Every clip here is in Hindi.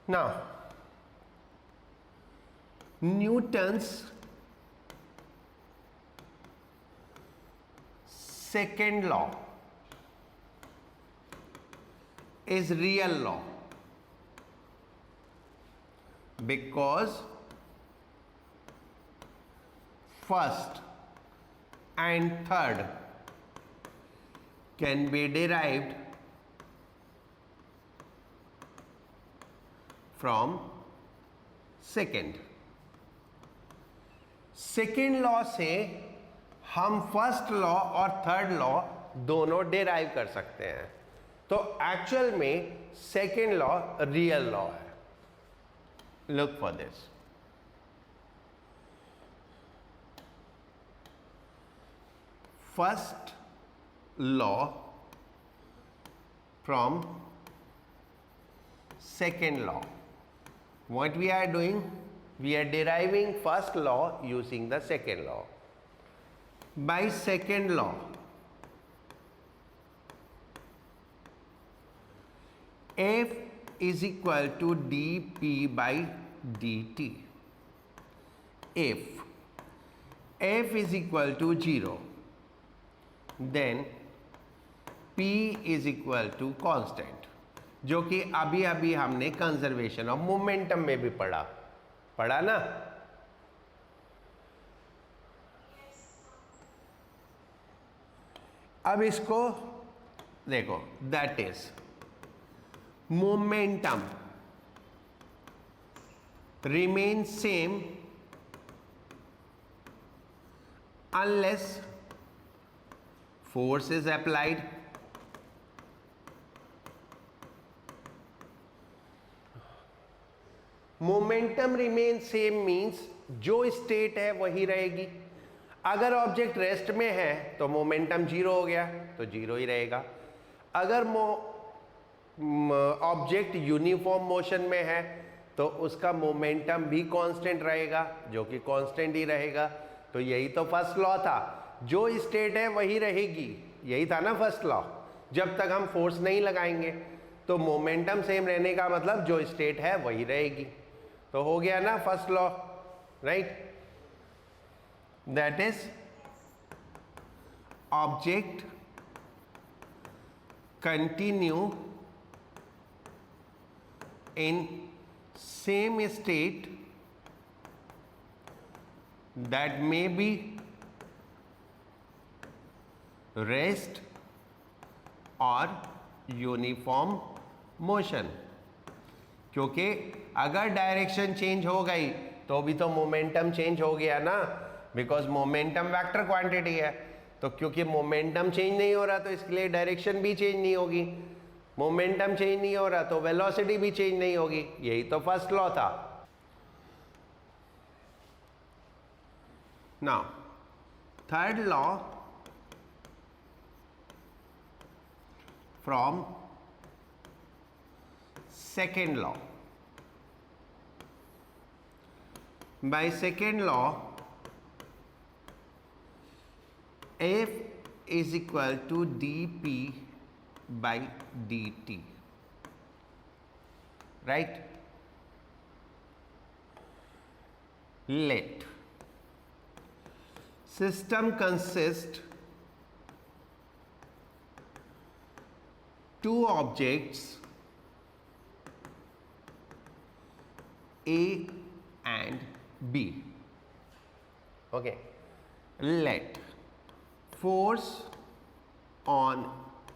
Now, Newton's second law is real law because first and third can be derived from second. Second law से हम फर्स्ट लॉ और थर्ड लॉ दोनों डिराइव कर सकते हैं. तो एक्चुअल में सेकेंड लॉ रियल लॉ है. Look for this. First law from second law. What we are doing? We are deriving first law using the second law. By second law, F is equal to dP by dt. If F is equal to 0, then P is equal to constant, जो कि अभी अभी हमने कंजर्वेशन ऑफ मोमेंटम में भी पढ़ा ना. अब इसको देखो, that is momentum remain same unless force is applied. Momentum remain same means जो स्टेट है वही रहेगी. अगर ऑब्जेक्ट रेस्ट में है तो मोमेंटम जीरो हो गया, तो जीरो ही रहेगा. अगर ऑब्जेक्ट यूनिफॉर्म मोशन में है तो उसका मोमेंटम भी कांस्टेंट रहेगा, जो कि कांस्टेंट ही रहेगा. तो यही तो फर्स्ट लॉ था, जो स्टेट है वही रहेगी. यही था ना फर्स्ट लॉ. जब तक हम फोर्स नहीं लगाएंगे तो मोमेंटम सेम रहने का मतलब जो स्टेट है वही रहेगी. तो हो गया ना first law, right. That is object continue in same state that may be rest और यूनिफॉर्म मोशन. क्योंकि अगर डायरेक्शन चेंज हो गई तो भी तो मोमेंटम चेंज हो गया ना, बिकॉज मोमेंटम वेक्टर क्वांटिटी है. तो क्योंकि मोमेंटम चेंज नहीं हो रहा तो इसके लिए डायरेक्शन भी चेंज नहीं होगी. मोमेंटम चेंज नहीं हो रहा तो वेलोसिटी भी चेंज नहीं होगी. यही तो फर्स्ट लॉ था. Now third law from second law. By second law, F is equal to dP by dt, right. Let system consist two objects A and B. Okay. Let force on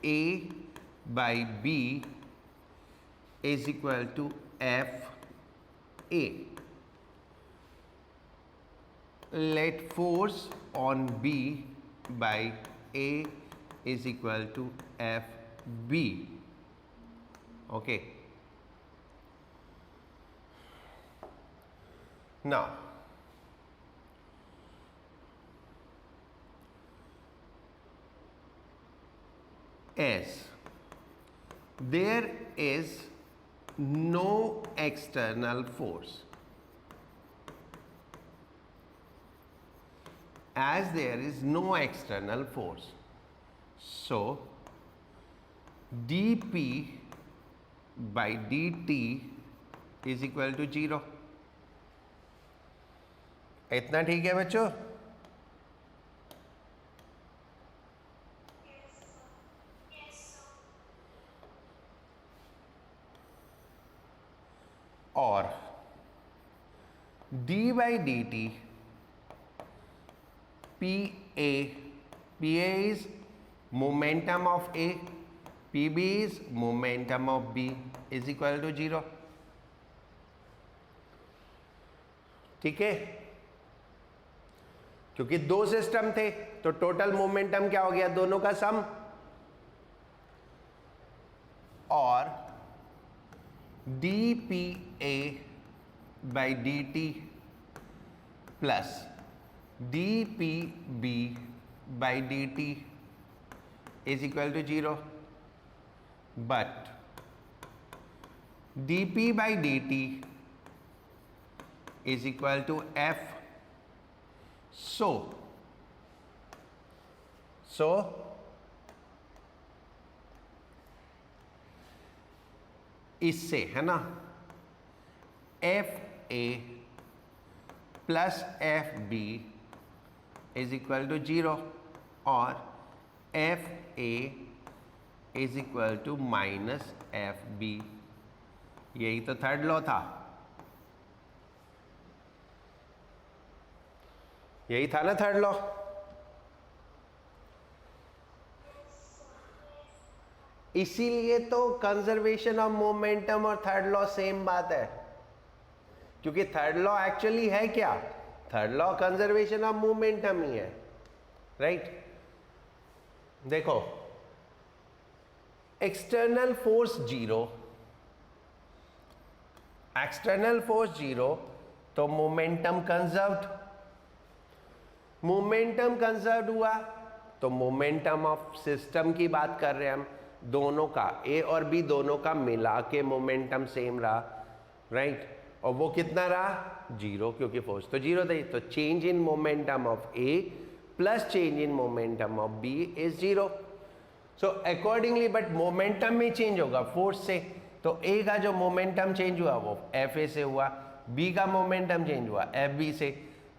A by B is equal to F A. Let force on B by A is equal to F B. Okay. Now, as there is no external force, as there is no external force, so dP by dt is equal to 0। इतना ठीक है बच्चों? और d by D T P A is momentum of A, P B is momentum of B is equal to 0। ठीक है, क्योंकि दो सिस्टम थे तो टोटल मोमेंटम क्या हो गया, दोनों का सम। और D P A by D T plus D P B by D T is equal to 0, but D P by D T is equal to F. So इससे है ना F A plus F B is equal to 0 और F A is equal to minus F B. यही तो थर्ड लॉ था, यही था ना थर्ड लॉ। इसीलिए तो कंजर्वेशन ऑफ मोमेंटम और थर्ड लॉ सेम बात है, क्योंकि थर्ड लॉ एक्चुअली है क्या, third law conservation of momentum ही है, राइट। देखो एक्सटर्नल फोर्स 0, एक्सटर्नल फोर्स 0 तो मोमेंटम कंजर्व्ड, मोमेंटम कंजर्व हुआ तो मोमेंटम ऑफ सिस्टम की बात कर रहे हैं हम, दोनों का ए और बी दोनों का मिला के मोमेंटम सेम रहा, राइट। और वो कितना रहा, 0, क्योंकि फोर्स तो 0 थी। तो change in momentum of A plus change in momentum of B is 0। So accordingly, but momentum में चेंज होगा फोर्स से, तो ए का जो मोमेंटम चेंज हुआ वो एफ ए से हुआ, बी का मोमेंटम चेंज हुआ एफ बी से,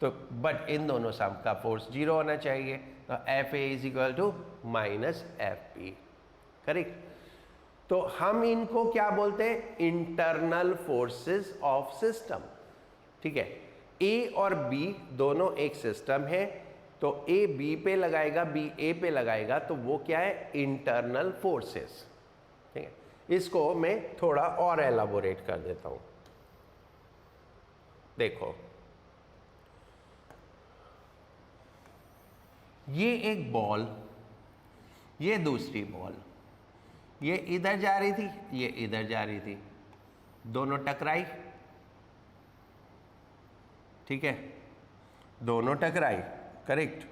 तो बट इन दोनों सब का फोर्स 0 होना चाहिए, तो F A is equal to minus F B, correct. तो हम इनको क्या बोलते हैं, इंटरनल फोर्सेस ऑफ सिस्टम, ठीक है। ए और बी दोनों एक सिस्टम है, तो ए बी पे लगाएगा, बी ए पे लगाएगा, तो वो क्या है, इंटरनल फोर्सेस, ठीक है। इसको मैं थोड़ा और एलाबोरेट कर देता हूं। देखो ये एक बॉल, ये दूसरी बॉल, ये इधर जा रही थी, ये इधर जा रही थी, दोनों टकराई, ठीक है, दोनों टकराई, करेक्ट।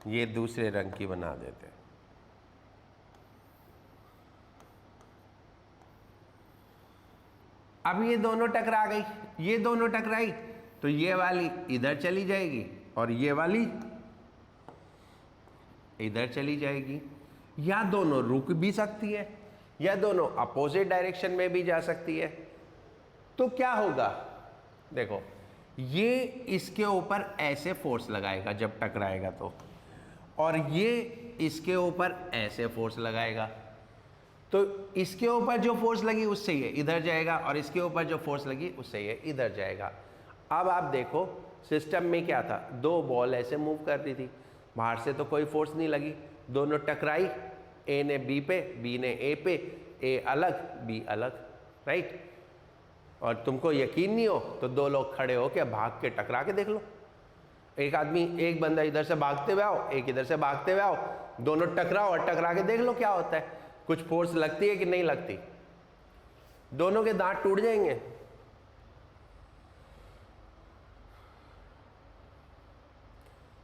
ये दूसरे रंग की बना देते हैं। अब ये दोनों टकरा गई, ये दोनों टकराई, तो ये वाली इधर चली जाएगी और ये वाली इधर चली जाएगी, या दोनों रुक भी सकती है, या दोनों अपोजिट डायरेक्शन में भी जा सकती है। तो क्या होगा, देखो ये इसके ऊपर ऐसे फोर्स लगाएगा जब टकराएगा तो, और ये इसके ऊपर ऐसे फोर्स लगाएगा, तो इसके ऊपर जो फोर्स लगी उससे ये इधर जाएगा, और इसके ऊपर जो फोर्स लगी उससे ये इधर जाएगा। अब आप देखो सिस्टम में क्या था, दो बॉल ऐसे मूव कर रही थी, बाहर से तो कोई फोर्स नहीं लगी, दोनों टकराई, ए ने बी पे, बी ने ए पे, ए अलग बी अलग, राइट। और तुमको यकीन नहीं हो तो दो लोग खड़े हो के भाग के टकरा के देख लो, एक आदमी, एक बंदा इधर से भागते हुए आओ, एक इधर से भागते हुए आओ, दोनों टकराओ और टकरा के देख लो क्या होता है, कुछ फोर्स लगती है कि नहीं लगती, दोनों के दांत टूट जाएंगे।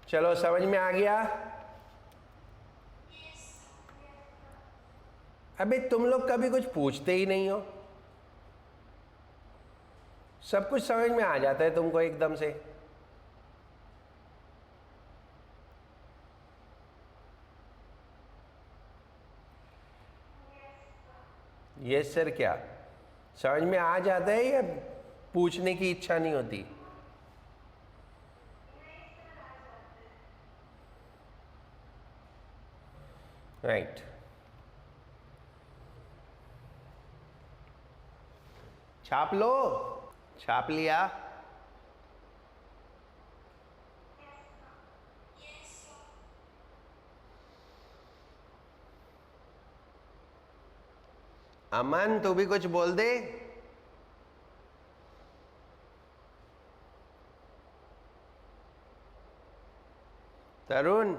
चलो समझ में आ गया। अबे तुम लोग कभी कुछ पूछते ही नहीं हो, सब कुछ समझ में आ जाता है तुमको एकदम से। ये सर क्या समझ में आ जाता है या पूछने की इच्छा नहीं होती? राइट, छाप लो, छाप लिया? अमन तू भी कुछ बोल दे। तरुण,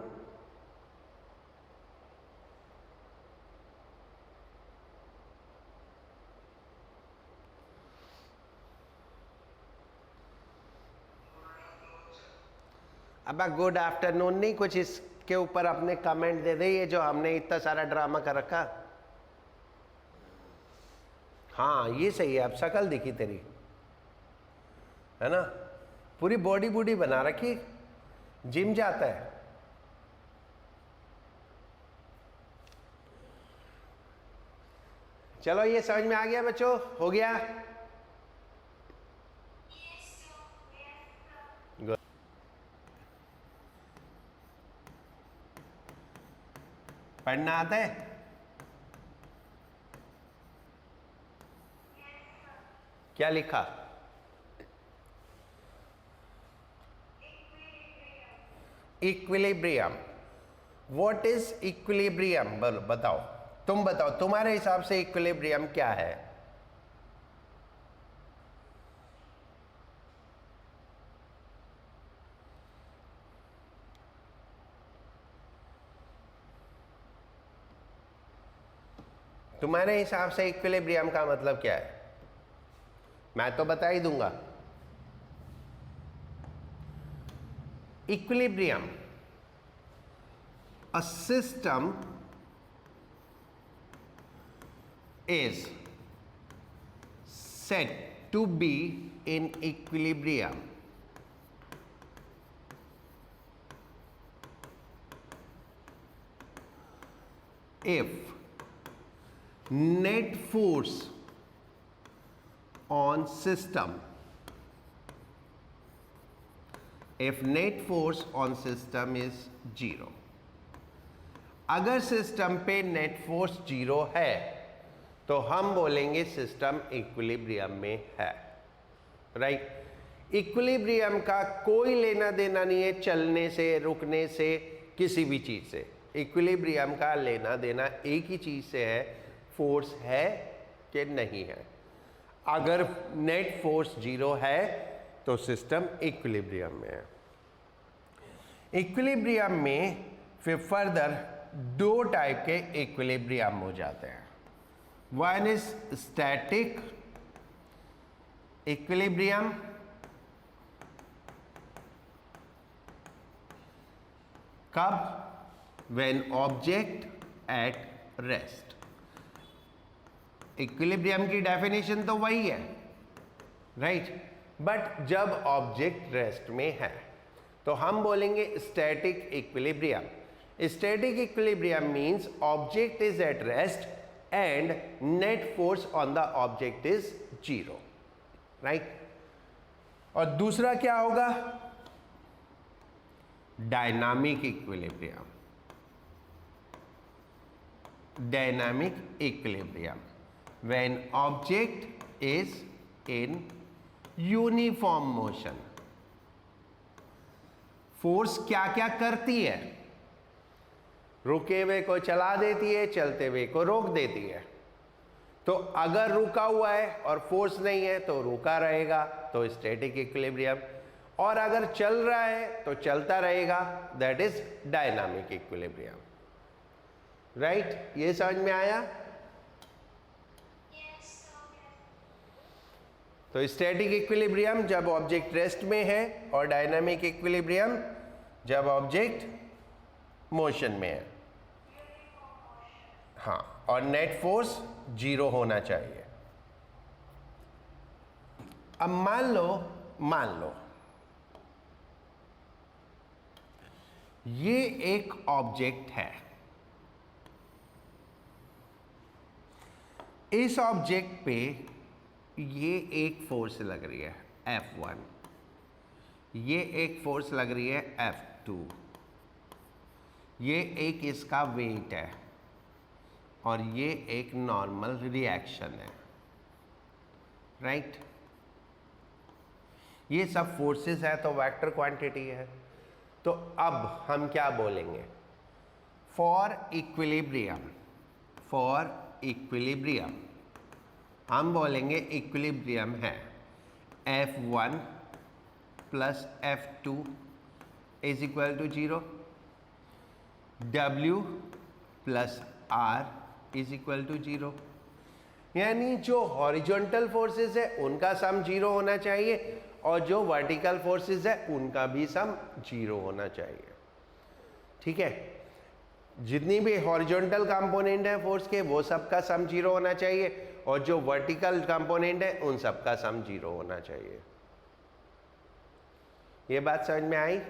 अब गुड आफ्टरनून नहीं, कुछ इसके ऊपर अपने कमेंट दे दे, ये जो हमने इतना सारा ड्रामा कर रखा। हाँ ये सही है, अब शक्ल दिखी तेरी, है ना? पूरी बॉडी बूडी बना रखी, जिम जाता है। चलो ये समझ में आ गया बच्चों, हो गया? गुड। पढ़ना आता है? क्या लिखा? इक्विलिब्रियम। What is equilibrium? बोलो, बताओ, तुम बताओ, तुम्हारे हिसाब से इक्विलिब्रियम क्या है? तुम्हारे हिसाब से इक्विलिब्रियम का मतलब क्या है? मैं तो बता ही दूंगा। Equilibrium, a system is said to be in equilibrium if net force on system is 0। अगर सिस्टम पे नेट फोर्स 0 है तो हम बोलेंगे सिस्टम इक्विलिब्रियम में है। राइट? इक्विलिब्रियम का कोई लेना देना नहीं है चलने से, रुकने से, किसी भी चीज से। इक्विलिब्रियम का लेना देना एक ही चीज से है, फोर्स है कि नहीं है। अगर नेट फोर्स 0 है तो सिस्टम इक्विलिब्रियम में है। इक्विलिब्रियम में फिर फर्दर 2 टाइप के इक्विलिब्रियम हो जाते हैं। वन इज स्टैटिक इक्विलिब्रियम, कब? When object at rest. Equilibrium की डेफिनेशन तो वही है, राइट? बट जब ऑब्जेक्ट रेस्ट में है तो हम बोलेंगे static equilibrium. Static equilibrium means object is at rest and net force on the object is 0। Right? और दूसरा क्या होगा? Dynamic equilibrium. Dynamic equilibrium when object is in uniform motion. Force क्या क्या करती है? रुके हुए को चला देती है, चलते हुए को रोक देती है। तो अगर रुका हुआ है और फोर्स नहीं है तो रुका रहेगा, तो स्टैटिक इक्विलिब्रियम। और अगर चल रहा है तो चलता रहेगा, that is dynamic equilibrium. Right? ये समझ में आया? तो स्टैटिक इक्विलिब्रियम जब ऑब्जेक्ट रेस्ट में है और डायनामिक इक्विलिब्रियम जब ऑब्जेक्ट मोशन में है। हाँ, और नेट फोर्स 0 होना चाहिए। अब मान लो ये एक ऑब्जेक्ट है। इस ऑब्जेक्ट पे ये एक फोर्स लग रही है F1, ये एक फोर्स लग रही है F2, ये एक इसका वेट है और ये एक नॉर्मल रिएक्शन है, राइट। ये सब फोर्सेस है तो वेक्टर क्वांटिटी है। तो अब हम क्या बोलेंगे? फॉर इक्विलिब्रियम हम बोलेंगे इक्विलिब्रियम है F1 plus F2 is equal to 0, W plus R is equal to 0। यानी जो हॉरिजॉन्टल फोर्सेस है उनका सम 0 होना चाहिए और जो वर्टिकल फोर्सेस है उनका भी सम 0 होना चाहिए, ठीक है। जितनी भी हॉरिजॉन्टल कंपोनेंट है फोर्स के वो सबका सम 0 होना चाहिए और जो वर्टिकल कंपोनेंट है उन सबका सम 0 होना चाहिए। ये बात समझ में आई?